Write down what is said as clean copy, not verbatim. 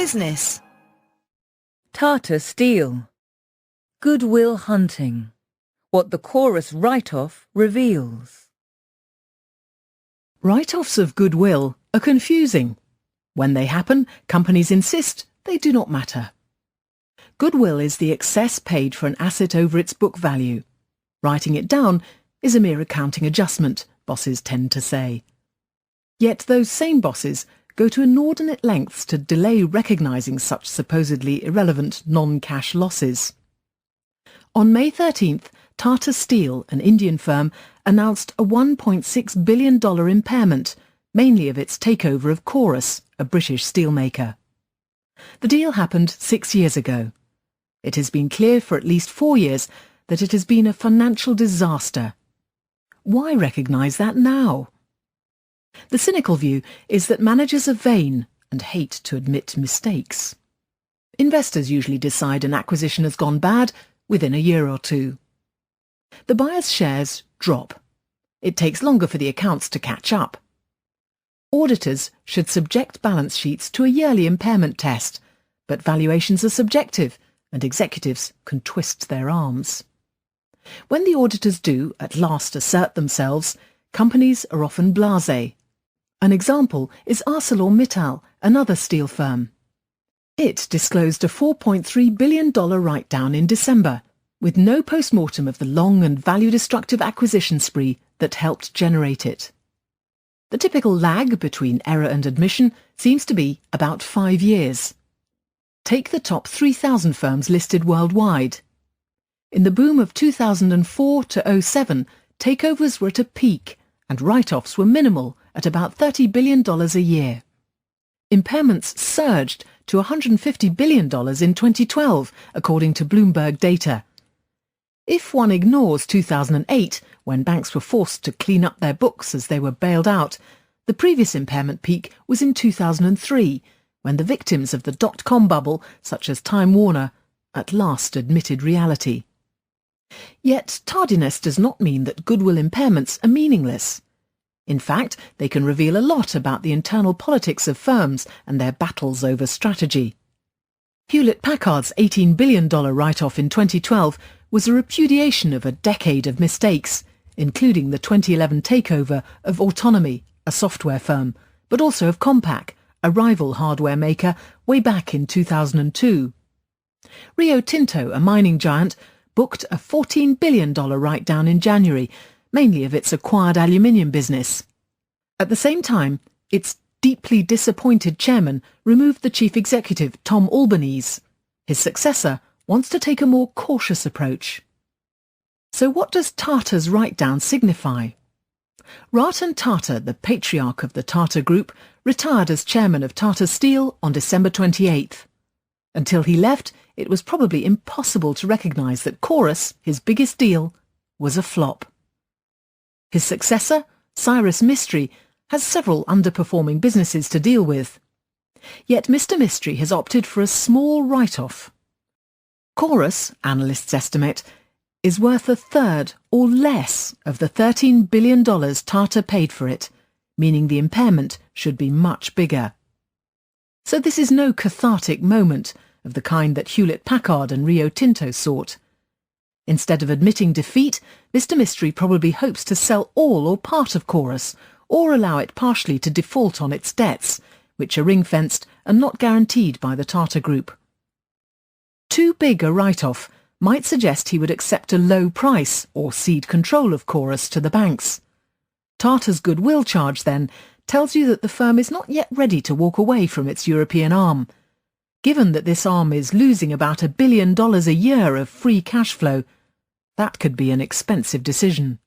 business. Tata Steel. Goodwill hunting. What the chorus write-off reveals. Write-offs of goodwill are confusing. When they happen, companies insist they do not matter. Goodwill is the excess paid for an asset over its book value. Writing it down is a mere accounting adjustment, bosses tend to say. Yet those same bosses go to inordinate lengths to delay recognising such supposedly irrelevant non-cash losses. On May 13th, Tata Steel, an Indian firm, announced a $1.6 billion impairment, mainly of its takeover of Chorus, a British steelmaker. The deal happened 6 years ago. It has been clear for at least 4 years that it has been a financial disaster. Why recognise that now? The cynical view is that managers are vain and hate to admit mistakes. Investors usually decide an acquisition has gone bad within a year or two. The buyer's shares drop. It takes longer for the accounts to catch up. Auditors should subject balance sheets to a yearly impairment test, but valuations are subjective and executives can twist their arms. When the auditors do at last assert themselves, companies are often blasé. An example is ArcelorMittal, another steel firm. It disclosed a $4.3 billion write-down in December, with no post-mortem of the long and value-destructive acquisition spree that helped generate it. The typical lag between error and admission seems to be about 5 years. Take the top 3,000 firms listed worldwide. In the boom of 2004 to 2007, takeovers were at a peak and write-offs were minimal at about $30 billion a year. Impairments surged to $150 billion in 2012, according to Bloomberg data. If one ignores 2008, when banks were forced to clean up their books as they were bailed out, the previous impairment peak was in 2003, when the victims of the dot-com bubble, such as Time Warner, at last admitted reality. Yet tardiness does not mean that goodwill impairments are meaningless. In fact, they can reveal a lot about the internal politics of firms and their battles over strategy. Hewlett-Packard's $18 billion write-off in 2012 was a repudiation of a decade of mistakes, including the 2011 takeover of Autonomy, a software firm, but also of Compaq, a rival hardware maker, way back in 2002. Rio Tinto, a mining giant, booked a $14 billion write-down in January, mainly of its acquired aluminium business. At the same time, its deeply disappointed chairman removed the chief executive, Tom Albanese. His successor wants to take a more cautious approach. So what does Tata's write-down signify? Ratan Tata, the patriarch of the Tata Group, retired as chairman of Tata Steel on December 28th. Until he left, it was probably impossible to recognise that Chorus, his biggest deal, was a flop. His successor, Cyrus Mistry, has several underperforming businesses to deal with. Yet Mr. Mistry has opted for a small write-off. Chorus, analysts estimate, is worth a third or less of the $13 billion Tata paid for it, meaning the impairment should be much bigger. So this is no cathartic moment of the kind that Hewlett-Packard and Rio Tinto sought. Instead of admitting defeat, Mr. Mistry probably hopes to sell all or part of Chorus, or allow it partially to default on its debts, which are ring-fenced and not guaranteed by the Tata Group. Too big a write-off might suggest he would accept a low price or cede control of Chorus to the banks. Tata's goodwill charge, then, tells you that the firm is not yet ready to walk away from its European arm. Given that this arm is losing about $1 billion a year of free cash flow, that could be an expensive decision.